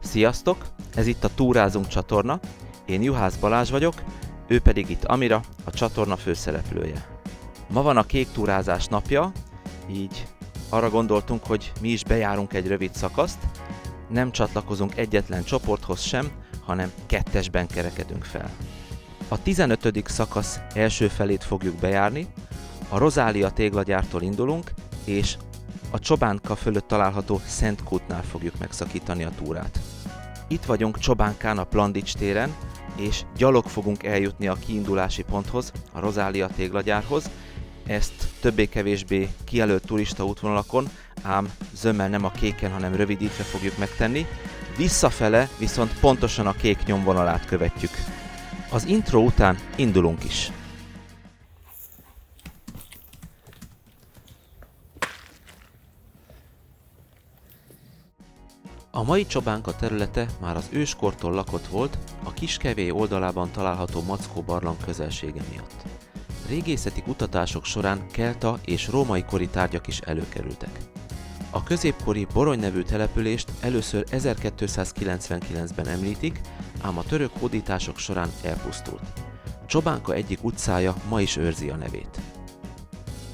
Sziasztok! Ez itt a Túrázunk csatorna, én Juhász Balázs vagyok, ő pedig itt Amira, a csatorna főszereplője. Ma van a kék túrázás napja, így arra gondoltunk, hogy mi is bejárunk egy rövid szakaszt, nem csatlakozunk egyetlen csoporthoz sem, hanem kettesben kerekedünk fel. A 15. szakasz első felét fogjuk bejárni, a Rozália téglagyártól indulunk, és a Csobánka fölött található Szent Kútnál fogjuk megszakítani a túrát. Itt vagyunk Csobánkán a Plandics téren, és gyalog fogunk eljutni a kiindulási ponthoz, a Rozália téglagyárhoz. Ezt többé-kevésbé kijelölt turista útvonalakon, ám zömmel nem a kéken, hanem rövidítve fogjuk megtenni. Visszafele viszont pontosan a kék nyomvonalát követjük. Az intro után indulunk is. A mai Csobánka területe már az őskortól lakott volt, a Kiskevély oldalában található Mackó barlang közelsége miatt. Régészeti kutatások során kelta és római kori tárgyak is előkerültek. A középkori Borony nevű települést először 1299-ben említik, ám a török hódítások során elpusztult. Csobánka egyik utcája ma is őrzi a nevét.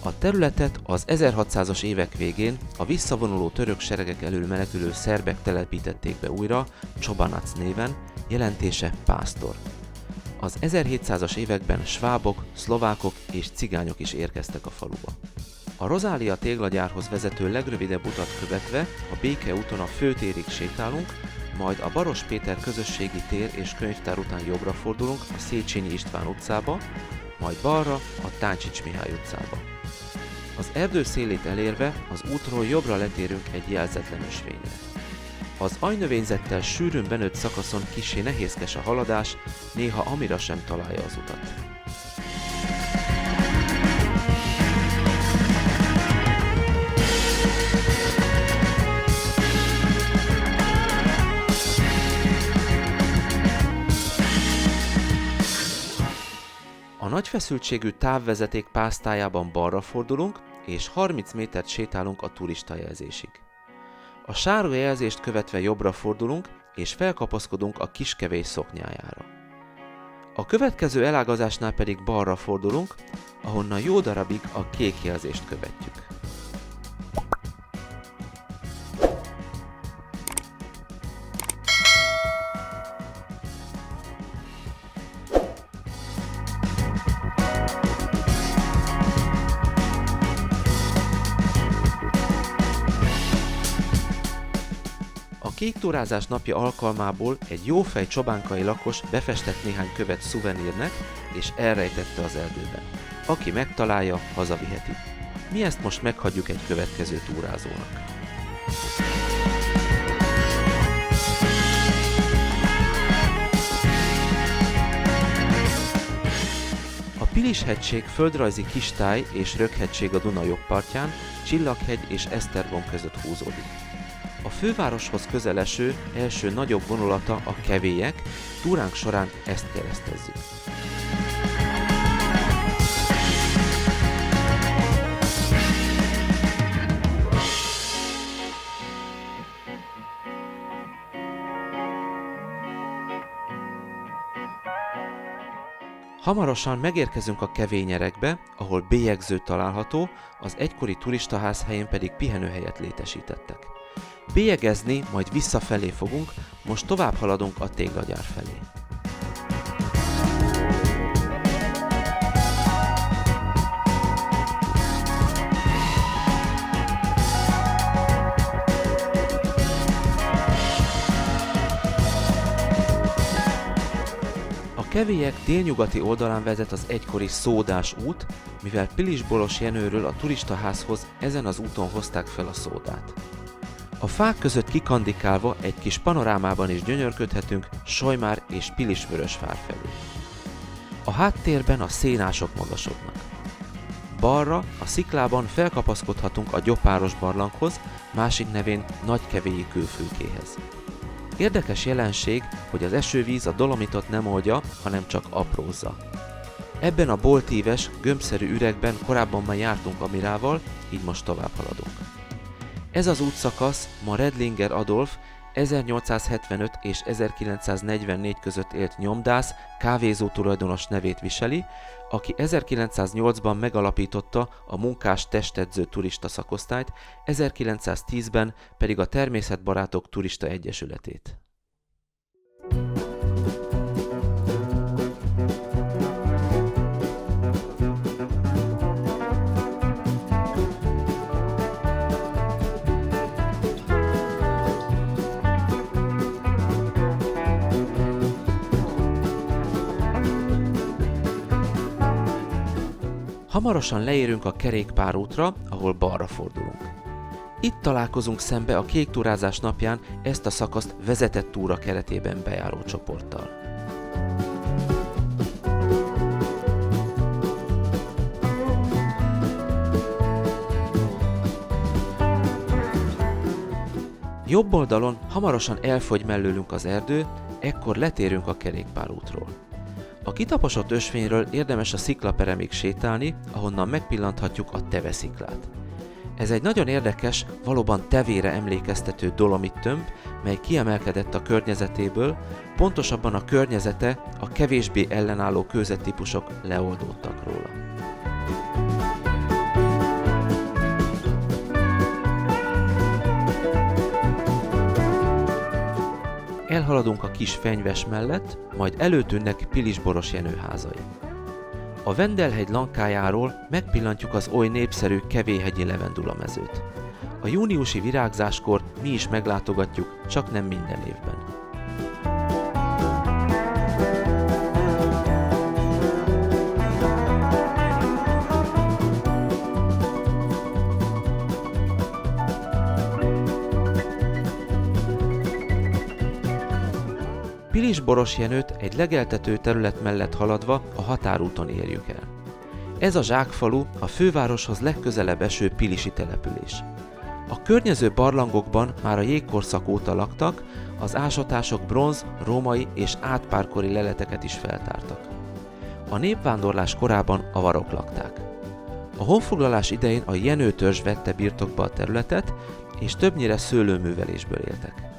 A területet az 1600-as évek végén a visszavonuló török seregek elől menekülő szerbek telepítették be újra Csobanac néven, jelentése pásztor. Az 1700-as években svábok, szlovákok és cigányok is érkeztek a faluba. A Rozália téglagyárhoz vezető legrövidebb utat követve a Béke úton a főtérig sétálunk, majd a Baros Péter közösségi tér és könyvtár után jobbra fordulunk a Széchenyi István utcába, majd balra a Táncsics Mihály utcába. Az erdő szélét elérve az útról jobbra letérünk egy jelzetlen ösvényre. Az aljnövényzettel sűrűn benőtt szakaszon kissé nehézkes a haladás, néha Amira sem találja az utat. A nagy feszültségű távvezeték pásztájában balra fordulunk, és 30 métert sétálunk a turistajelzésig. A sárga jelzést követve jobbra fordulunk, és felkapaszkodunk a Kiskevély szoknyájára. A következő elágazásnál pedig balra fordulunk, ahonnan jó darabig a kék jelzést követjük. A kék túrázás napja alkalmából egy jófej csobánkai lakos befestett néhány követ szuvenírnek, és elrejtette az erdőben. Aki megtalálja, hazaviheti. Mi ezt most meghagyjuk egy következő túrázónak. A Pilis-hegység földrajzi kistáj és röghegység a Duna jobb partján, Csillaghegy és Esztergom között húzódik. A fővároshoz közel eső első nagyobb vonulata a Kevélyek, túránk során ezt keresztezzük. Hamarosan megérkezünk a Kevényerekbe, ahol bélyegző található, az egykori turistaház helyén pedig pihenőhelyet létesítettek. Bélyegezni, majd visszafelé fogunk, most tovább haladunk a téglagyár felé. A Kevélyek délnyugati oldalán vezet az egykori Szódás út, mivel Pilis-Bolos Jenőről a turistaházhoz ezen az úton hozták fel a szódát. A fák között kikandikálva egy kis panorámában is gyönyörködhetünk Solymár és Pilisvörösvár felé. A háttérben a szénások magasodnak. Balra a sziklában felkapaszkodhatunk a Gyopáros barlanghoz, másik nevén Nagykevélyi kőfülkéhez. Érdekes jelenség, hogy az esővíz a dolomitot nem oldja, hanem csak aprózza. Ebben a boltíves, gömbszerű üregben korábban már jártunk Amirával, így most tovább haladunk. Ez az útszakasz ma Redlinger Adolf 1875 és 1944 között élt nyomdász, kávézó tulajdonos nevét viseli, aki 1908-ban megalapította a munkás testedző turista szakosztályt, 1910-ben pedig a Természetbarátok Turista Egyesületét. Hamarosan leérünk a kerékpárútra, ahol balra fordulunk. Itt találkozunk szembe a kék túrázás napján ezt a szakaszt vezetett túra keretében bejáró csoporttal. Jobb oldalon hamarosan elfogy mellőlünk az erdő, ekkor letérünk a kerékpárútról. A kitaposott ösvényről érdemes a sziklaperemig sétálni, ahonnan megpillanthatjuk a Teve sziklát. Ez egy nagyon érdekes, valóban tevére emlékeztető dolomittömb, mely kiemelkedett a környezetéből, pontosabban a környezete, a kevésbé ellenálló kőzettípusok leoldódtak róla. Elhaladunk a kis fenyves mellett, majd előtűnnek Pilisboros Jenő házai. A Vendelhegy lankájáról megpillantjuk az oly népszerű Kevéhegyi levendulamezőt. A júniusi virágzáskor mi is meglátogatjuk, csak nem minden évben. Pilisboros Jenőt egy legeltető terület mellett haladva a határúton érjük el. Ez a zsákfalu a fővároshoz legközelebb eső pilisi település. A környező barlangokban már a jégkorszak óta laktak, az ásatások bronz, római és átpárkori leleteket is feltártak. A népvándorlás korában avarok lakták. A honfoglalás idején a Jenő törzs vette birtokba a területet, és többnyire szőlőművelésből éltek.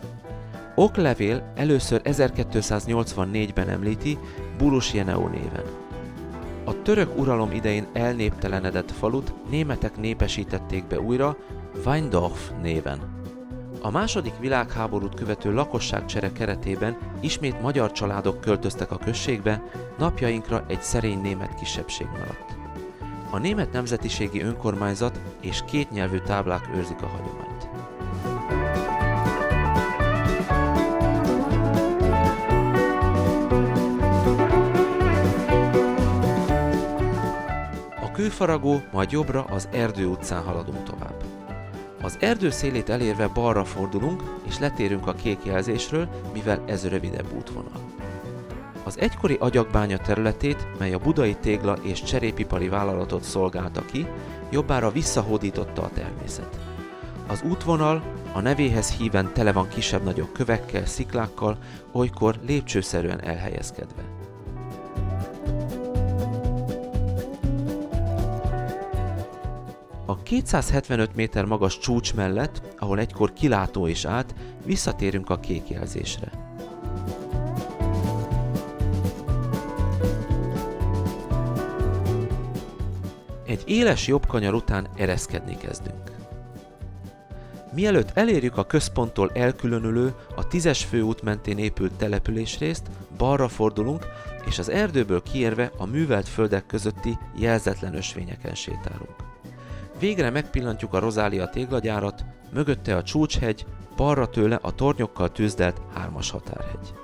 Oklevél először 1284-ben említi Bulus Jeneu néven. A török uralom idején elnéptelenedett falut németek népesítették be újra Weindorf néven. A második világháborút követő lakosságcsere keretében ismét magyar családok költöztek a községbe, napjainkra egy szerény német kisebbség maradt. A német nemzetiségi önkormányzat és kétnyelvű táblák őrzik a hagyományt. Kőfaragó, majd jobbra az Erdő utcán haladunk tovább. Az erdő szélét elérve balra fordulunk, és letérünk a kék jelzésről, mivel ez rövidebb útvonal. Az egykori agyagbánya területét, mely a Budai Tégla és Cserépipari vállalatot szolgálta ki, jobbára visszahódította a természet. Az útvonal a nevéhez híven tele van kisebb-nagyobb kövekkel, sziklákkal, olykor lépcsőszerűen elhelyezkedve. A 275 méter magas csúcs mellett, ahol egykor kilátó is állt, visszatérünk a kék jelzésre. Egy éles jobbkanyar után ereszkedni kezdünk. Mielőtt elérjük a központtól elkülönülő, a 10-es főút mentén épült településrészt, balra fordulunk, és az erdőből kiérve a művelt földek közötti jelzetlen ösvényeken sétálunk. Végre megpillantjuk a Rozália téglagyárat, mögötte a Csúcshegy, balra tőle a tornyokkal tűzdelt 3-as határhegy.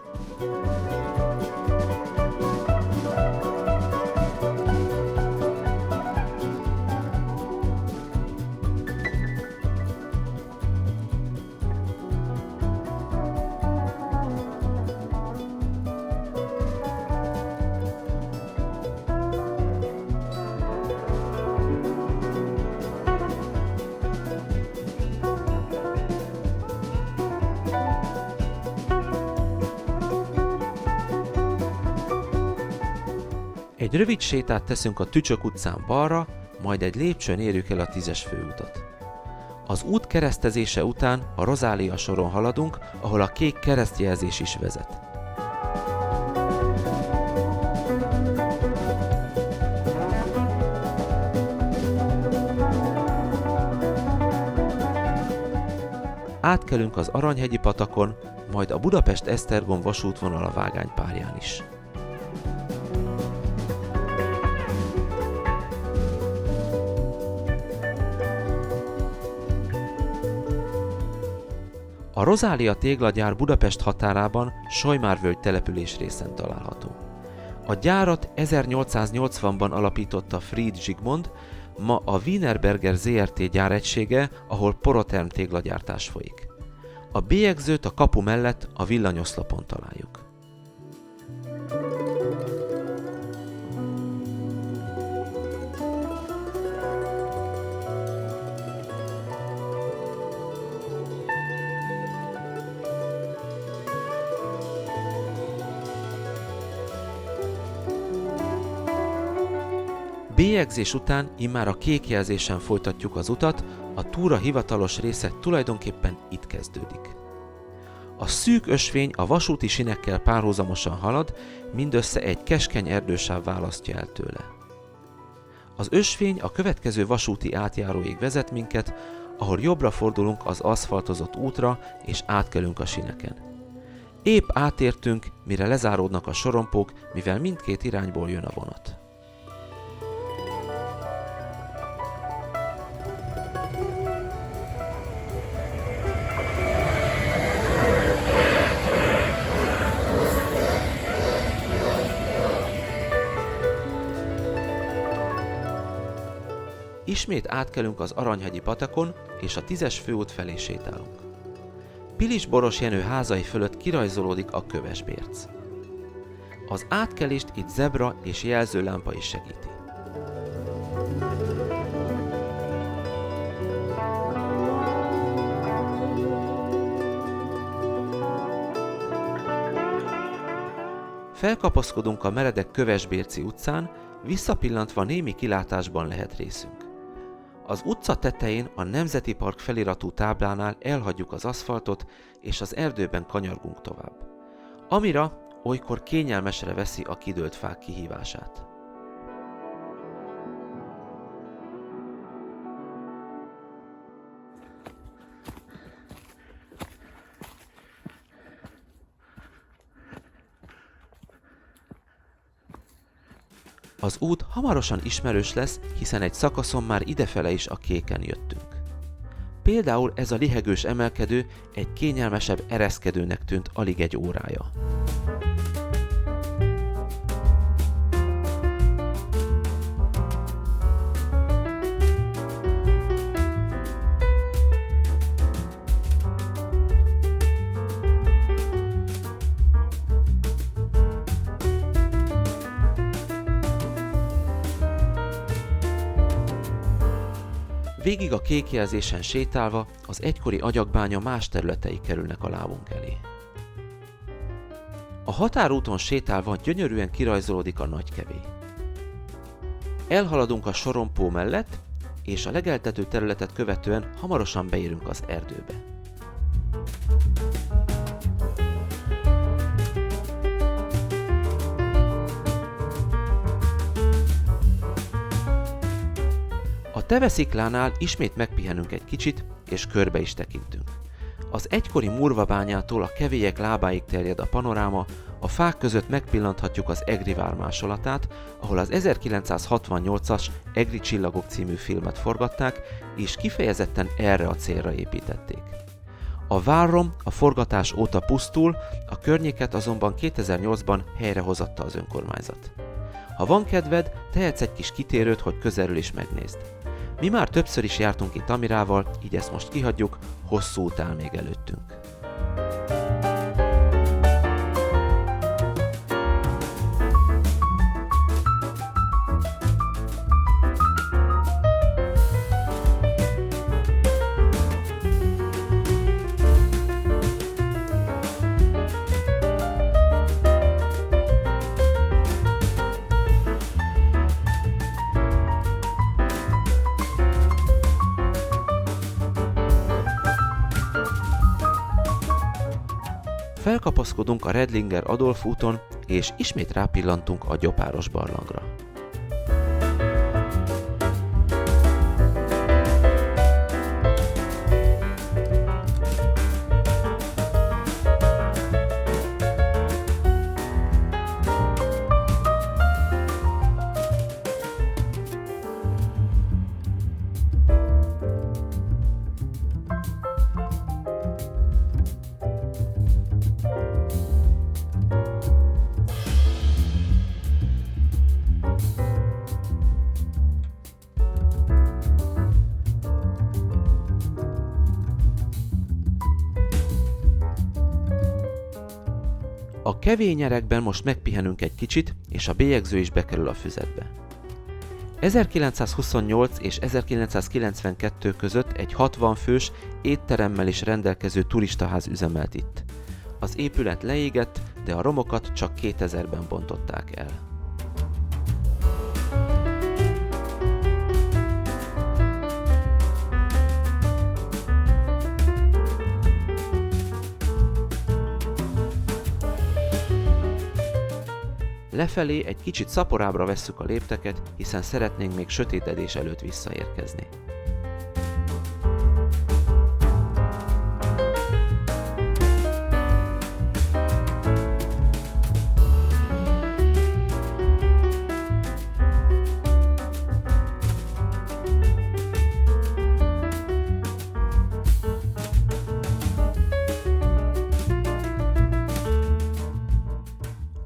Egy rövid sétát teszünk a Tücsök utcán balra, majd egy lépcsőn érjük el a 10-es főutat. Az út keresztezése után a Rozália soron haladunk, ahol a kék keresztjelzés is vezet. Átkelünk az Aranyhegyi patakon, majd a Budapest-Esztergom vasútvonal a vágánypárján is. A Rozália téglagyár Budapest határában Solymár-völgy településrészen található. A gyárat 1880-ban alapította Fried Zsigmond, ma a Wienerberger Zrt. Gyáregysége, ahol porotherm téglagyártás folyik. A bélyegzőt a kapu mellett a villanyoszlopon találjuk. Bélyegzés után immár a kék jelzésen folytatjuk az utat, a túra hivatalos része tulajdonképpen itt kezdődik. A szűk ösvény a vasúti sinekkel párhuzamosan halad, mindössze egy keskeny erdősáv választja el tőle. Az ösvény a következő vasúti átjáróig vezet minket, ahol jobbra fordulunk az aszfaltozott útra és átkelünk a sineken. Épp átértünk, mire lezáródnak a sorompók, mivel mindkét irányból jön a vonat. Ismét átkelünk az Aranyhegyi patakon, és a 10-es főút felé sétálunk. Pilis-Boros Jenő házai fölött kirajzolódik a Kövesbérc. Az átkelést itt zebra és jelzőlámpa is segíti. Felkapaszkodunk a meredek Kövesbérci utcán, visszapillantva némi kilátásban lehet részünk. Az utca tetején a Nemzeti Park feliratú táblánál elhagyjuk az aszfaltot, és az erdőben kanyargunk tovább. Amira olykor kényelmesre veszi a kidőlt fák kihívását. Az út hamarosan ismerős lesz, hiszen egy szakaszon már idefele is a kéken jöttünk. Például ez a lihegős emelkedő egy kényelmesebb ereszkedőnek tűnt alig egy órája. Végig a kék jelzésen sétálva az egykori agyagbánya más területei kerülnek a lábunk elé. A határúton sétálva gyönyörűen kirajzolódik a Nagykevély. Elhaladunk a sorompó mellett, és a legeltető területet követően hamarosan beérünk az erdőbe. A Tevesziklánál ismét megpihenünk egy kicsit, és körbe is tekintünk. Az egykori murvabányától a kevélyek lábáig terjed a panoráma, a fák között megpillanthatjuk az Egri vár másolatát, ahol az 1968-as Egri csillagok című filmet forgatták, és kifejezetten erre a célra építették. A várrom a forgatás óta pusztul, a környéket azonban 2008-ban helyrehozatta az önkormányzat. Ha van kedved, tehetsz egy kis kitérőt, hogy közelről is megnézd. Mi már többször is jártunk itt Amirával, így ezt most kihagyjuk, hosszú út áll még előttünk. Felkapaszkodunk a Redlinger Adolf úton, és ismét rápillantunk a Gyopáros barlangra. A kevényerekben most megpihenünk egy kicsit, és a bélyegző is bekerül a füzetbe. 1928 és 1992 között egy 60 fős, étteremmel is rendelkező turistaház üzemelt itt. Az épület leégett, de a romokat csak 2000-ben bontották el. Lefelé egy kicsit szaporábbra vesszük a lépteket, hiszen szeretnénk még sötétedés előtt visszaérkezni.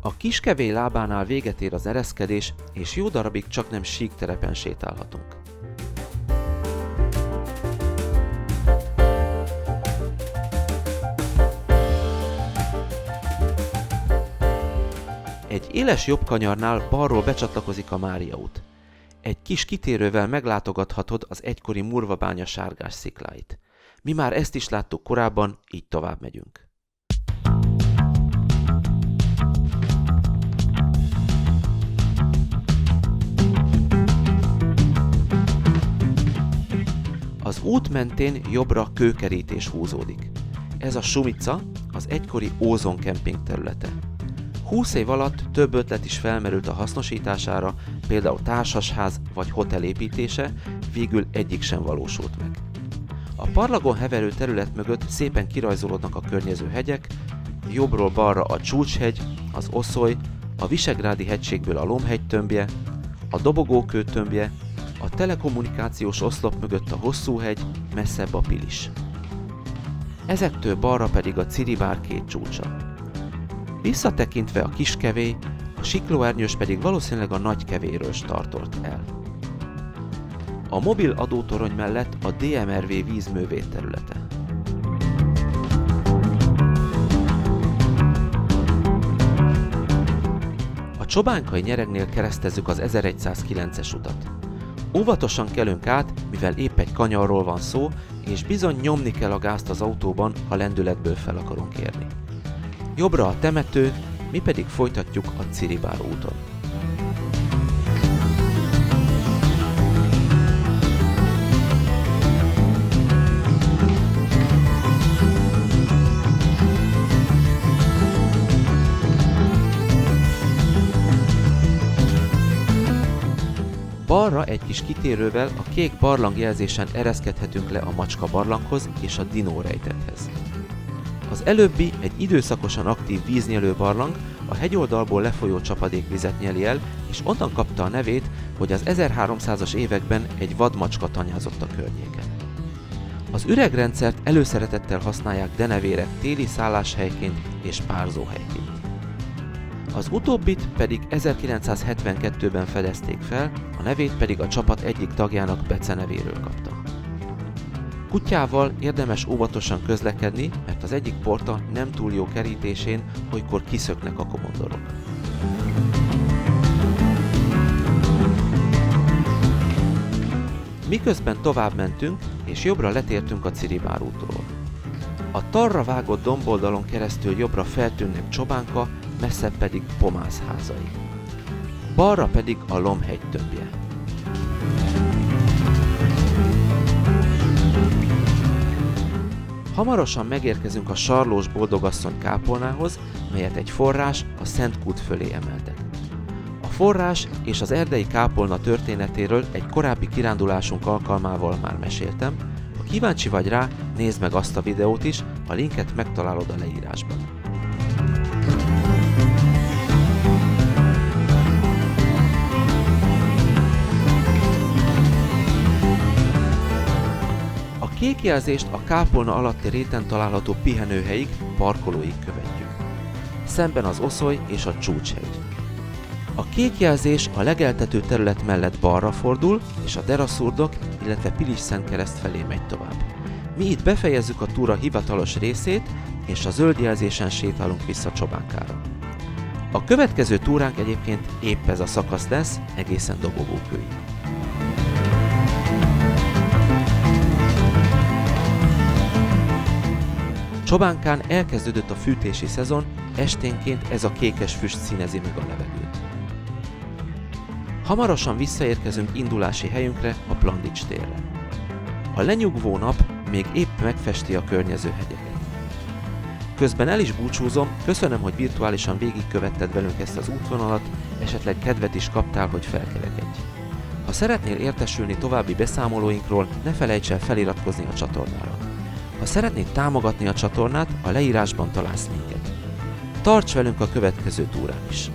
A Kiskevély lábánál véget ér az ereszkedés, és jó darabig csaknem sík terepen sétálhatunk. Egy éles jobb kanyarnál balról becsatlakozik a Mária út. Egy kis kitérővel meglátogathatod az egykori Murvabánya sárgás szikláit. Mi már ezt is láttuk korábban, így tovább megyünk. Az út mentén jobbra kőkerítés húzódik. Ez a Sumica, az egykori Ózon kemping területe. 20 év alatt több ötlet is felmerült a hasznosítására, például társasház vagy hotel építése, végül egyik sem valósult meg. A parlagon heverő terület mögött szépen kirajzolódnak a környező hegyek, jobbról balra a Csúcshegy, az Oszoly, a Visegrádi hegységből a Lomhegy tömbje, a Dobogókő tömbje, a telekommunikációs oszlop mögött a Hosszúhegy, messzebb a Pilis. Ezektől balra pedig a Ciribár két csúcsa. Visszatekintve a Kiskevély, a Siklóernyős pedig valószínűleg a Nagykevélyről startolt el. A mobil adótorony mellett a DMRV vízművét területe. A Csobánkai Nyeregnél keresztezzük az 1109-es utat. Óvatosan kelünk át, mivel épp egy kanyarról van szó, és bizony nyomni kell a gázt az autóban, ha lendületből fel akarunk érni. Jobbra a temető, mi pedig folytatjuk a Ciribár úton. Balra egy kis kitérővel a kék barlangjelzésen ereszkedhetünk le a Macska barlanghoz és a Dinó rejtethez. Az előbbi egy időszakosan aktív víznyelő barlang, a hegyoldalból lefolyó csapadékvizet nyeli el, és onnan kapta a nevét, hogy az 1300-as években egy vadmacska tanyázott a környéken. Az üregrendszert előszeretettel használják denevérek téli szálláshelyként és párzóhelyként. Az utóbbit pedig 1972-ben fedezték fel, a nevét pedig a csapat egyik tagjának Bece nevéről kapta. Kutyával érdemes óvatosan közlekedni, mert az egyik porta nem túl jó kerítésén olykor kiszöknek a komondorok. Miközben tovább mentünk, és jobbra letértünk a Ciribár útról. A tarra vágott domboldalon keresztül jobbra feltűnnek Csobánka, messzebb pedig Pomász házai. Balra pedig a Lomhegy tömbje. Hamarosan megérkezünk a sarlós boldogasszony kápolnához, melyet egy forrás a Szent Kút fölé emeltek. A forrás és az erdei kápolna történetéről egy korábbi kirándulásunk alkalmával már meséltem. Ha kíváncsi vagy rá, nézd meg azt a videót is, a linket megtalálod a leírásban. A kék jelzést a kápolna alatti réten található pihenőhelyig, parkolóig követjük. Szemben az Oszoly és a Csúcshegy. A kék jelzés a legeltető terület mellett balra fordul, és a Deraszurdok, illetve Pilis-Szentkereszt felé megy tovább. Mi itt befejezzük a túra hivatalos részét, és a zöld jelzésen sétálunk vissza Csobánkára. A következő túránk egyébként épp ez a szakasz lesz, egészen Dobogókőig. Csobánkán elkezdődött a fűtési szezon, esténként ez a kékes füst színezi meg a levegőt. Hamarosan visszaérkezünk indulási helyünkre, a Plandics térre. A lenyugvó nap még épp megfesti a környező hegyeket. Közben el is búcsúzom, köszönöm, hogy virtuálisan végigkövetted velünk ezt az útvonalat, esetleg kedvet is kaptál, hogy felkerekedj. Ha szeretnél értesülni további beszámolóinkról, ne felejts el feliratkozni a csatornára. Ha szeretnéd támogatni a csatornát, a leírásban találsz minket. Tarts velünk a következő túrán is!